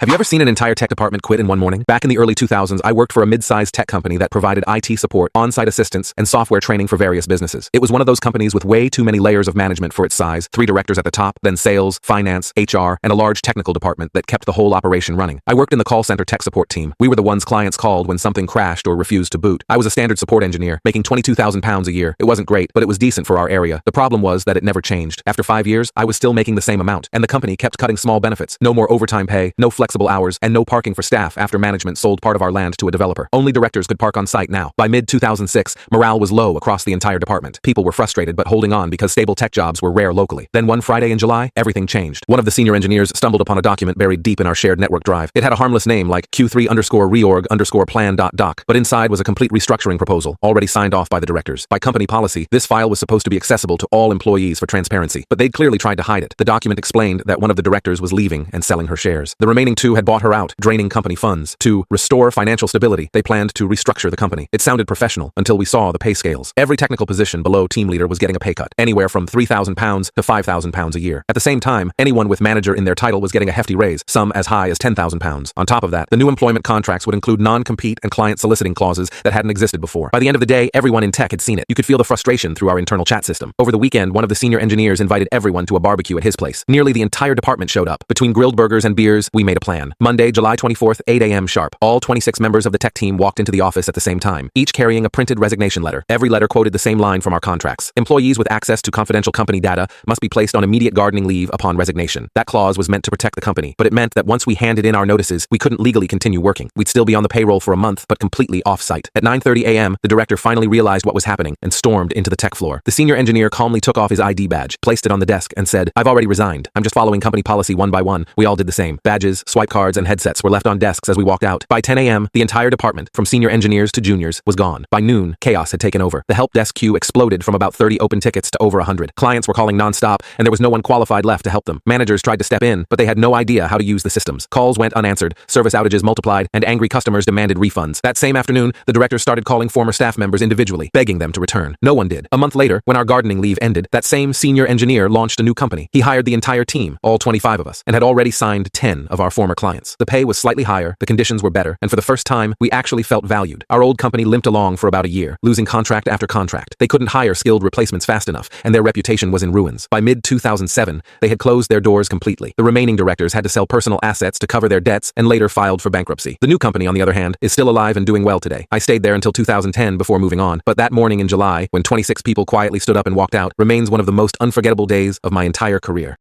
Have you ever seen an entire tech department quit in one morning? Back in the early 2000s, I worked for a mid-sized tech company that provided IT support, on-site assistance, and software training for various businesses. It was one of those companies with way too many layers of management for its size, 3 directors at the top, then sales, finance, HR, and a large technical department that kept the whole operation running. I worked in the call center tech support team. We were the ones clients called when something crashed or refused to boot. I was a standard support engineer, making £22,000 a year. It wasn't great, but it was decent for our area. The problem was that it never changed. After 5 years, I was still making the same amount, and the company kept cutting small benefits. No more overtime pay, no flexible hours, and no parking for staff after management sold part of our land to a developer. Only directors could park on site now. By mid-2006, morale was low across the entire department. People were frustrated but holding on because stable tech jobs were rare locally. Then one Friday in July, everything changed. One of the senior engineers stumbled upon a document buried deep in our shared network drive. It had a harmless name like Q3_reorg_plan.doc, but inside was a complete restructuring proposal, already signed off by the directors. By company policy, this file was supposed to be accessible to all employees for transparency, but they'd clearly tried to hide it. The document explained that one of the directors was leaving and selling her shares. The remaining 2 had bought her out, draining company funds. To restore financial stability, they planned to restructure the company. It sounded professional until we saw the pay scales. Every technical position below team leader was getting a pay cut, anywhere from £3,000 to £5,000 a year. At the same time, anyone with manager in their title was getting a hefty raise, some as high as £10,000. On top of that, the new employment contracts would include non-compete and client soliciting clauses that hadn't existed before. By the end of the day, everyone in tech had seen it. You could feel the frustration through our internal chat system. Over the weekend, one of the senior engineers invited everyone to a barbecue at his place. Nearly the entire department showed up. Between grilled burgers and beers, we made a plan. Monday, July 24th, 8 a.m. sharp. All 26 members of the tech team walked into the office at the same time, each carrying a printed resignation letter. Every letter quoted the same line from our contracts. Employees with access to confidential company data must be placed on immediate gardening leave upon resignation. That clause was meant to protect the company, but it meant that once we handed in our notices, we couldn't legally continue working. We'd still be on the payroll for a month, but completely off-site. At 9:30 a.m., the director finally realized what was happening and stormed into the tech floor. The senior engineer calmly took off his ID badge, placed it on the desk, and said, "I've already resigned. I'm just following company policy one by one." We all did the same. Badges, swipe cards, and headsets were left on desks as we walked out. By 10 a.m., the entire department, from senior engineers to juniors, was gone. By noon, chaos had taken over. The help desk queue exploded from about 30 open tickets to over 100. Clients were calling nonstop, and there was no one qualified left to help them. Managers tried to step in, but they had no idea how to use the systems. Calls went unanswered, service outages multiplied, and angry customers demanded refunds. That same afternoon, the directors started calling former staff members individually, begging them to return. No one did. A month later, when our gardening leave ended, that same senior engineer launched a new company. He hired the entire team, all 25 of us, and had already signed 10 of our former clients. The pay was slightly higher, the conditions were better, and for the first time, we actually felt valued. Our old company limped along for about a year, losing contract after contract. They couldn't hire skilled replacements fast enough, and their reputation was in ruins. By mid-2007, they had closed their doors completely. The remaining directors had to sell personal assets to cover their debts and later filed for bankruptcy. The new company, on the other hand, is still alive and doing well today. I stayed there until 2010 before moving on, but that morning in July, when 26 people quietly stood up and walked out, remains one of the most unforgettable days of my entire career.